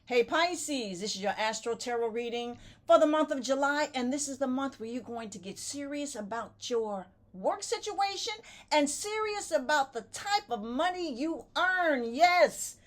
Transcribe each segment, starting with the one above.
Hey Pisces, this is your Astro Tarot reading for the month of July, and this is the month where you're going to get serious about your work situation and serious about the type of money you earn. Yes.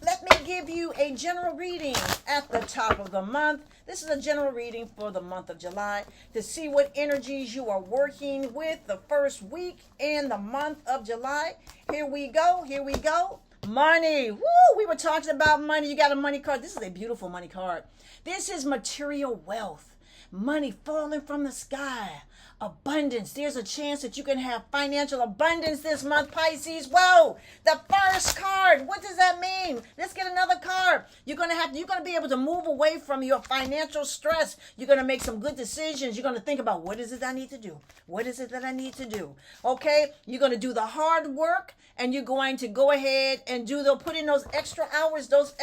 Let me give you a general reading at the top of the month. This is a general reading for the month of July to see what energies you are working with the first week in the month of July. Here we go. Here we go. Money. Woo! We were talking about money. You got a money card. This is a beautiful money card. This is material wealth. Money falling from the sky. Abundance. There's a chance that you can have financial abundance this month, Pisces. Whoa! The first card. What does that mean? Let's get another card. You're gonna be able to move away from your financial stress. You're gonna make some good decisions. You're gonna think about, what is it I need to do? What is it that I need to do? Okay? You're gonna do the hard work, and you're going to go ahead and put in those extra hours, that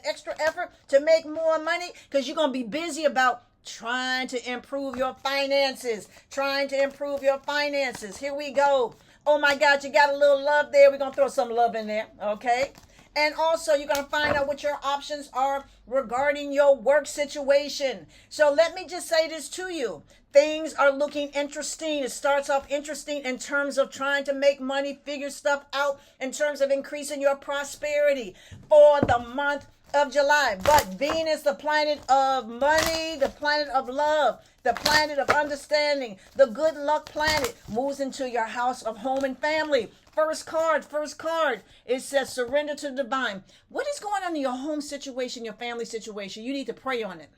extra effort to make more money, because you're gonna be busy about trying to improve your finances. Here we go. Oh my God, you got a little love there. We're going to throw some love in there, okay? And also, you're going to find out what your options are regarding your work situation. So let me just say this to you. Things are looking interesting. It starts off interesting in terms of trying to make money, figure stuff out, in terms of increasing your prosperity for the month of July. But Venus, the planet of money, the planet of love, the planet of understanding, the good luck planet, moves into your house of home and family. First card, it says surrender to the divine. What is going on in your home situation, your family situation? You need to pray on it.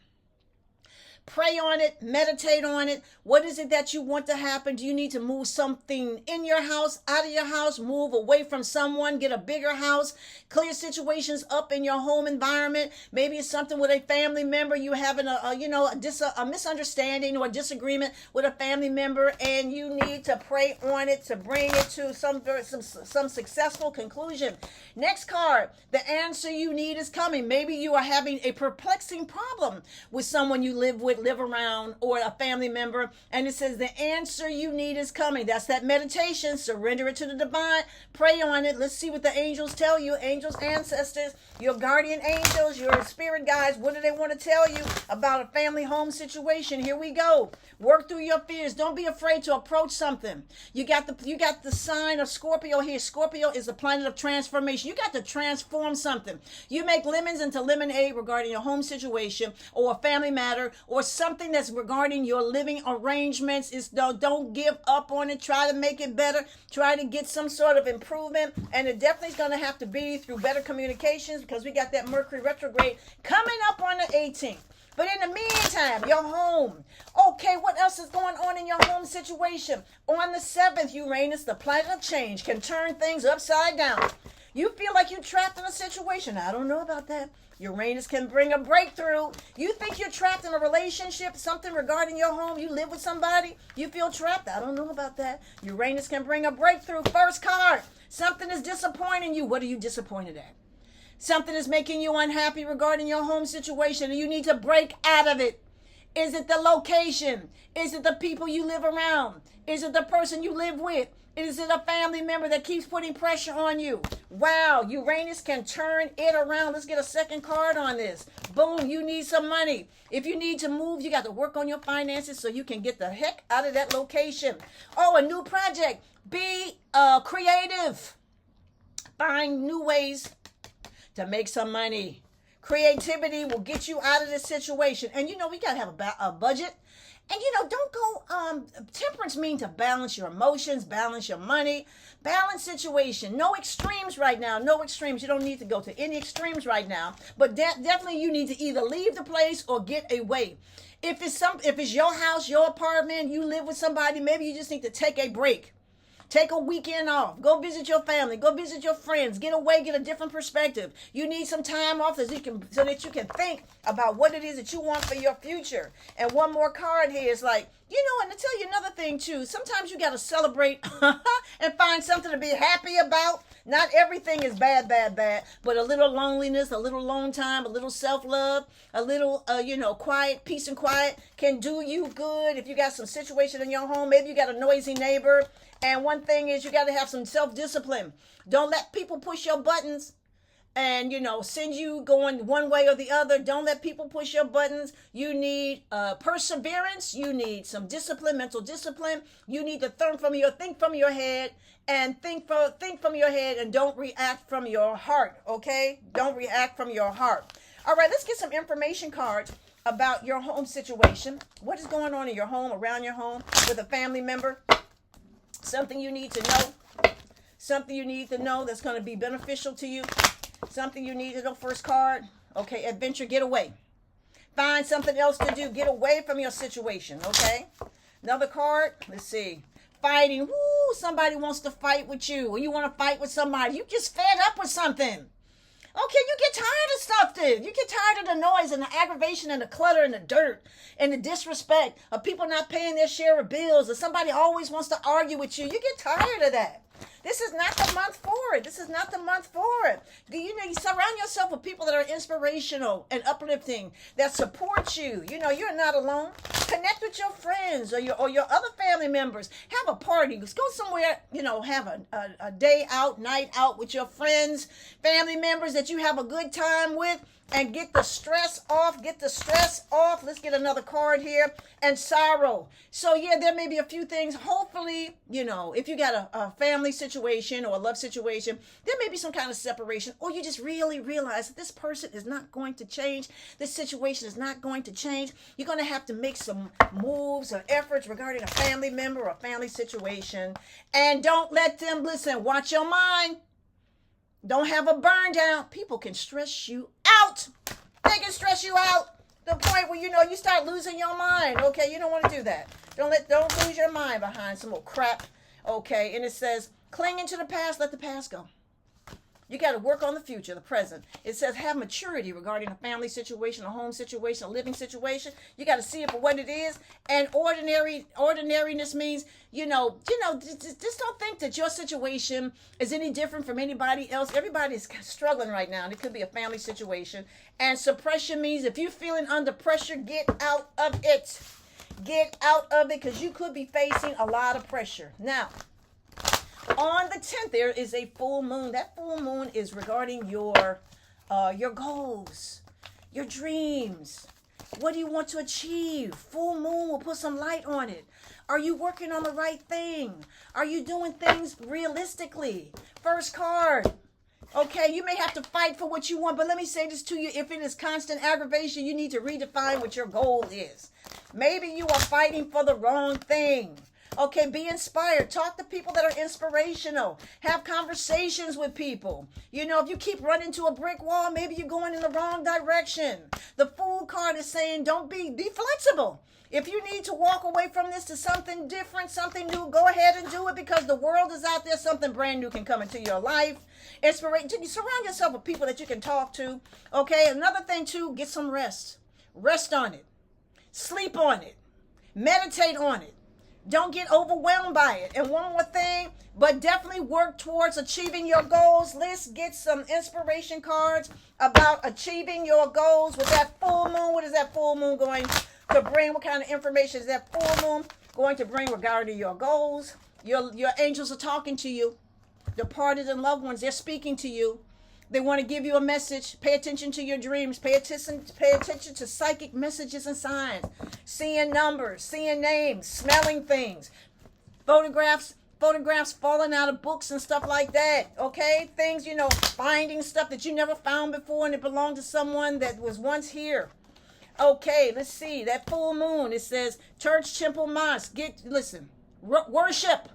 Pray on it, meditate on it. What is it that you want to happen? Do you need to move something in your house, out of your house, move away from someone, get a bigger house, clear situations up in your home environment? Maybe it's something with a family member. You having a misunderstanding or a disagreement with a family member, and you need to pray on it to bring it to some successful conclusion. Next card, the answer you need is coming. Maybe you are having a perplexing problem with someone you live around, or a family member, and it says the answer you need is coming. That's that meditation. Surrender it to the divine. Pray on it. Let's see what the angels tell you. Angels, ancestors, your guardian angels, your spirit guides. What do they want to tell you about a family home situation? Here we go. Work through your fears. Don't be afraid to approach something. You got the sign of Scorpio here. Scorpio is the planet of transformation. You got to transform something. You make lemons into lemonade regarding your home situation or a family matter, or something that's regarding your living arrangements. Don't give up on it. Try to make it better. Try to get some sort of improvement. And it definitely is going to have to be through better communications, because we got that Mercury retrograde coming up on the 18th. But in the meantime, your home. Okay, what else is going on in your home situation? On the 7th, Uranus, the planet of change, can turn things upside down. You feel like you're trapped in a situation. I don't know about that. Uranus can bring a breakthrough. You think you're trapped in a relationship, something regarding your home, you live with somebody, you feel trapped. I don't know about that. Uranus can bring a breakthrough. First card, something is disappointing you. What are you disappointed at? Something is making you unhappy regarding your home situation, and you need to break out of it. Is it the location? Is it the people you live around? Is it the person you live with? Is it a family member that keeps putting pressure on you? Wow, Uranus can turn it around. Let's get a second card on this. Boom, you need some money. If you need to move, you got to work on your finances so you can get the heck out of that location. Oh, a new project. Be creative. Find new ways to make some money. Creativity will get you out of this situation. And we got to have a budget. And don't go, temperance means to balance your emotions, balance your money, balance situation. No extremes right now. No extremes. You don't need to go to any extremes right now. But definitely you need to either leave the place or get away. If it's your house, your apartment, you live with somebody, maybe you just need to take a break. Take a weekend off. Go visit your family. Go visit your friends. Get away. Get a different perspective. You need some time off so that you can think about what it is that you want for your future. And one more card here is like, and to tell you another thing too, sometimes you got to celebrate and find something to be happy about. Not everything is bad, but a little loneliness, a little alone time, a little self-love, a little, quiet, peace and quiet can do you good. If you got some situation in your home, maybe you got a noisy neighbor. And one thing is you got to have some self-discipline. Don't let people push your buttons. and send you going one way or the other. Don't let people push your buttons. You need perseverance. You need some discipline, mental discipline. You need to think from your head, and think from your head, and don't react from your heart. Okay, don't react from your heart. All right, let's get some information cards about your home situation. What is going on in your home, around your home, with a family member? Something you need to know. Something you need to know that's going to be beneficial to you. Something you need to know. First card. Okay, adventure, get away. Find something else to do. Get away from your situation, okay? Another card. Let's see. Fighting. Woo, somebody wants to fight with you, or you want to fight with somebody. You just fed up with something. Okay, you get tired of stuff, dude. You get tired of the noise and the aggravation and the clutter and the dirt and the disrespect of people not paying their share of bills, or somebody always wants to argue with you. You get tired of that. This is not the month for it. This is not the month for it. You surround yourself with people that are inspirational and uplifting, that support you. You're not alone. Connect with your friends or your other family members. Have a party. Let's go somewhere, have a day out, night out with your friends, family members that you have a good time with, and get the stress off. Let's get another card here. And sorrow. So yeah, there may be a few things. Hopefully, if you got a family situation or a love situation, there may be some kind of separation, or you just really realize that this person is not going to change. This situation is not going to change. You're going to have to make some moves or efforts regarding a family member or a family situation. And don't let them, watch your mind. Don't have a burn down. People can stress you out. They can stress you out. The point where you start losing your mind. Okay, you don't want to do that. Don't lose your mind behind some old crap. Okay, and it says, clinging to the past, let the past go. You got to work on the future, the present. It says have maturity regarding a family situation, a home situation, a living situation. You got to see it for what it is. And ordinariness means, just don't think that your situation is any different from anybody else. Everybody's struggling right now, and it could be a family situation. And suppression means if you're feeling under pressure, get out of it. Get out of it, because you could be facing a lot of pressure. Now, on the 10th, there is a full moon. That full moon is regarding your goals, your dreams. What do you want to achieve? Full moon will put some light on it. Are you working on the right thing? Are you doing things realistically? First card. Okay, you may have to fight for what you want, but let me say this to you. If it is constant aggravation, you need to redefine what your goal is. Maybe you are fighting for the wrong thing. Okay, be inspired. Talk to people that are inspirational. Have conversations with people. If you keep running to a brick wall, maybe you're going in the wrong direction. The Fool card is saying be flexible. If you need to walk away from this to something different, something new, go ahead and do it, because the world is out there. Something brand new can come into your life. Surround yourself with people that you can talk to. Okay, another thing too, get some rest. Rest on it. Sleep on it. Meditate on it. Don't get overwhelmed by it. And one more thing, but definitely work towards achieving your goals. Let's get some inspiration cards about achieving your goals with that full moon. What is that full moon going to bring? What kind of information is that full moon going to bring regarding your goals? Your angels are talking to you. Departed and loved ones, they're speaking to you. They want to give you a message. Pay attention to your dreams. Pay attention to psychic messages and signs. Seeing numbers, seeing names, smelling things. Photographs falling out of books and stuff like that. Okay? Things, finding stuff that you never found before and it belonged to someone that was once here. Okay, let's see. That full moon, it says church, temple, mosque. Worship.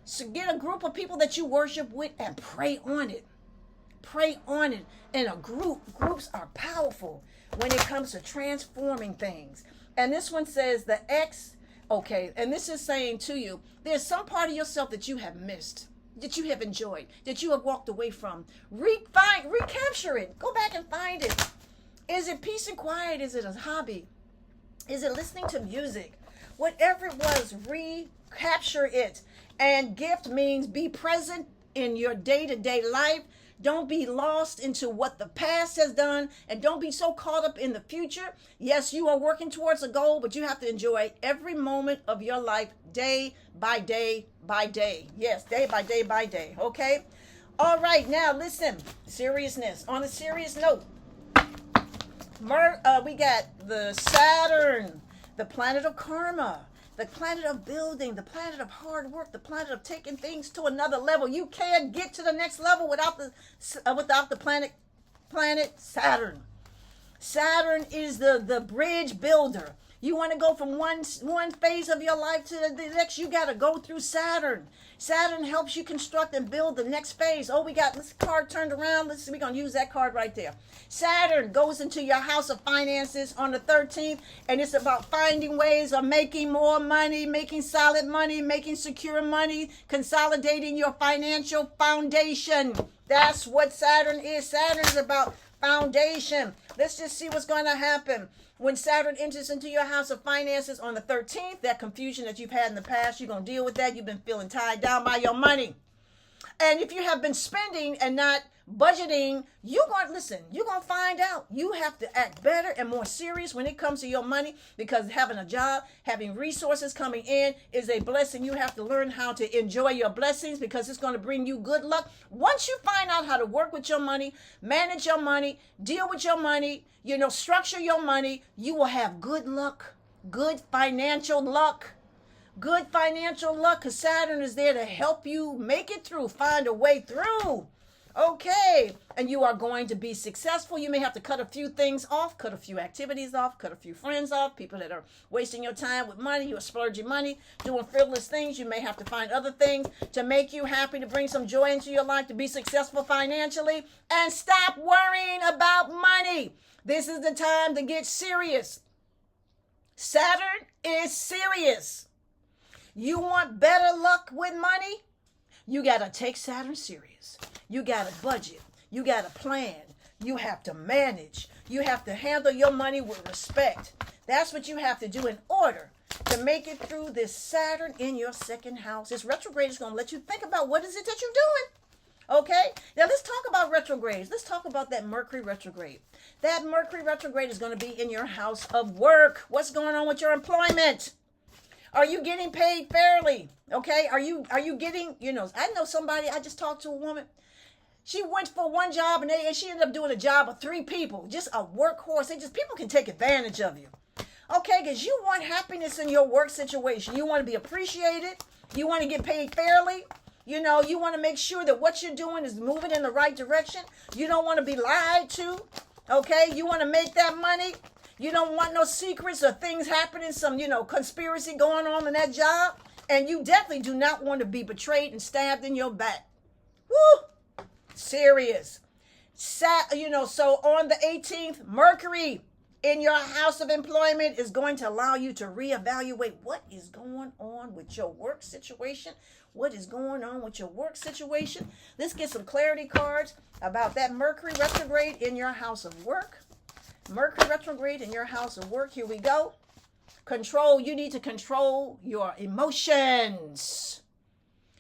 So get a group of people that you worship with and pray on it. Pray on it in a group. Groups are powerful when it comes to transforming things. And this one says the X. Okay, and this is saying to you, there's some part of yourself that you have missed, that you have enjoyed, that you have walked away from. Recapture it. Go back and find it. Is it peace and quiet? Is it a hobby? Is it listening to music? Whatever it was, recapture it. And gift means be present in your day-to-day life. Don't be lost into what the past has done, and don't be so caught up in the future. Yes, you are working towards a goal, but you have to enjoy every moment of your life day by day by day. Yes, day by day by day. Okay? All right, now listen. Seriousness. On a serious note, we got the Saturn, the planet of karma, the planet of building, the planet of hard work, the planet of taking things to another level. You can't get to the next level without the planet Saturn. Saturn is the bridge builder. You want to go from one phase of your life to the next, you got to go through Saturn. Saturn helps you construct and build the next phase. Oh, we got this card turned around. We're going to use that card right there. Saturn goes into your house of finances on the 13th, and it's about finding ways of making more money, making solid money, making secure money, consolidating your financial foundation. That's what Saturn is. Saturn is about foundation. Let's just see what's going to happen. When Saturn enters into your house of finances on the 13th, that confusion that you've had in the past, you're going to deal with that. You've been feeling tied down by your money. And if you have been spending and not budgeting, you're going to find out. You have to act better and more serious when it comes to your money, because having a job, having resources coming in is a blessing. You have to learn how to enjoy your blessings, because it's going to bring you good luck. Once you find out how to work with your money, manage your money, deal with your money, structure your money, you will have good luck, good financial luck. Good financial luck, because Saturn is there to help you make it through, find a way through. Okay, and you are going to be successful. You may have to cut a few things off, cut a few activities off, cut a few friends off, people that are wasting your time with money, you are splurging money, doing frivolous things. You may have to find other things to make you happy, to bring some joy into your life, to be successful financially, and stop worrying about money. This is the time to get serious. Saturn is serious. You want better luck with money? You got to take Saturn serious. You got to budget. You got to plan. You have to manage. You have to handle your money with respect. That's what you have to do in order to make it through this Saturn in your second house. This retrograde is going to let you think about what is it that you're doing. Okay? Now let's talk about retrogrades. Let's talk about that Mercury retrograde. That Mercury retrograde is going to be in your house of work. What's going on with your employment? Are you getting paid fairly? Okay? Are you getting, I know somebody, I just talked to a woman. She went for one job and she ended up doing a job of 3 people. Just a workhorse. People can take advantage of you. Okay? Because you want happiness in your work situation. You want to be appreciated. You want to get paid fairly. You want to make sure that what you're doing is moving in the right direction. You don't want to be lied to. Okay? You want to make that money. You don't want no secrets or things happening, some, conspiracy going on in that job. And you definitely do not want to be betrayed and stabbed in your back. Woo! Serious. So on the 18th, Mercury in your house of employment is going to allow you to reevaluate what is going on with your work situation. What is going on with your work situation? Let's get some clarity cards about that Mercury retrograde in your house of work. Mercury retrograde in your house of work. Here we go. Control. You need to control your emotions.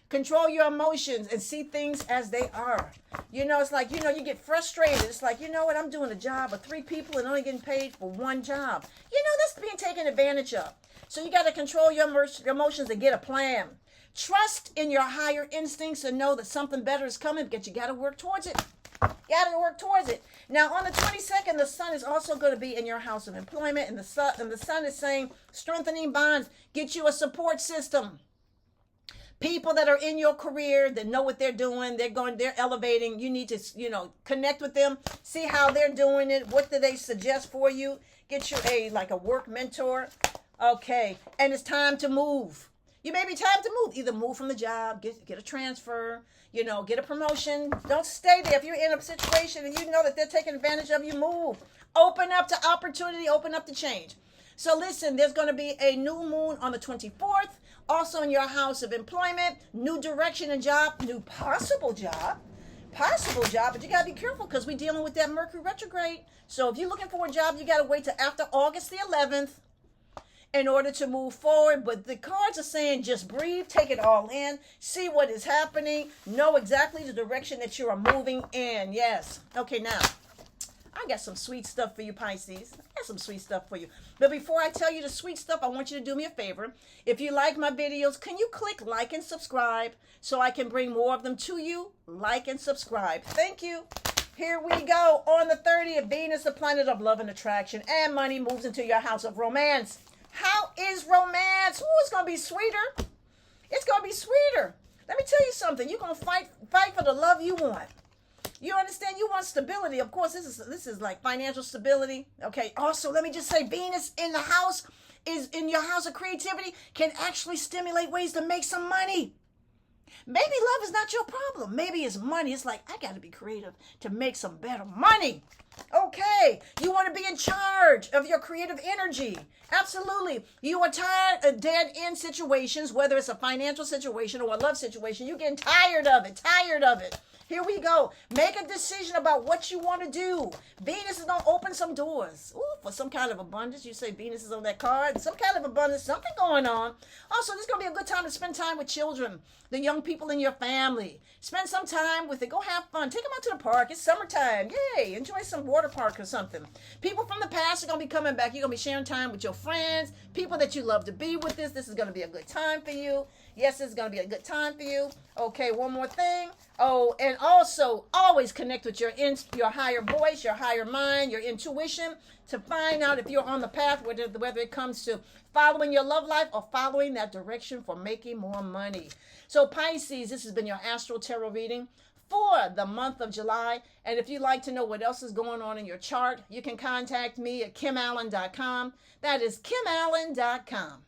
Control your emotions and see things as they are. It's like, you get frustrated. It's like, what? I'm doing a job of 3 people and only getting paid for one job. That's being taken advantage of. So you got to control your emotions and get a plan. Trust in your higher instincts and know that something better is coming, but you got to work towards it. You got to work towards it. Now, on the 22nd, the sun is also going to be in your house of employment, and the sun is saying strengthening bonds, get you a support system. People that are in your career that know what they're doing, they're elevating. You need to, connect with them, see how they're doing it. What do they suggest for you? Get you a work mentor. Okay, and it's time to move. You may be time to move. Either move from the job, get a transfer, get a promotion. Don't stay there. If you're in a situation and you know that they're taking advantage of you, move. Open up to opportunity, open up to change. So listen, there's going to be a new moon on the 24th, also in your house of employment, new direction and job, new possible job, but you got to be careful because we're dealing with that Mercury retrograde. So if you're looking for a job, you got to wait till after August the 11th. In order to move forward. But the cards are saying just breathe, take it all in, see what is happening, know exactly the direction that you are moving in. Yes. Okay, now, I got some sweet stuff for you, Pisces. I got some sweet stuff for you. But before I tell you the sweet stuff, I want you to do me a favor. If you like my videos, can you click like and subscribe so I can bring more of them to you? Like and subscribe. Thank you. Here we go. On the 30th, Venus, the planet of love and attraction and money, moves into your house of romance. How is romance? Ooh, it's going to be sweeter. It's going to be sweeter. Let me tell you something. You're going to fight for the love you want. You understand? You want stability. Of course, this is like financial stability. Okay. Also, let me just say, Venus in the house is in your house of creativity can actually stimulate ways to make some money. Maybe love is not your problem. Maybe it's money. It's like, I got to be creative to make some better money. Okay. You want to be in charge of your creative energy. Absolutely. You are tired of dead-end situations, whether it's a financial situation or a love situation. You're getting tired of it. Here we go. Make a decision about what you want to do. Venus is going to open some doors. Ooh, for some kind of abundance. You say Venus is on that card. Some kind of abundance. Something going on. Also, this is going to be a good time to spend time with children. The young people in your family. Spend some time with it. Go have fun. Take them out to the park. It's summertime. Yay. Enjoy some water park or something. People from the past are going to be coming back. You're going to be sharing time with your friends. People that you love to be with this. This is going to be a good time for you. Yes, it's going to be a good time for you. Okay, one more thing. Oh, and also always connect with your higher voice, your higher mind, your intuition to find out if you're on the path, whether it comes to following your love life or following that direction for making more money. So Pisces, this has been your Astral Tarot reading for the month of July. And if you'd like to know what else is going on in your chart, you can contact me at kimallen.com. That is kimallen.com.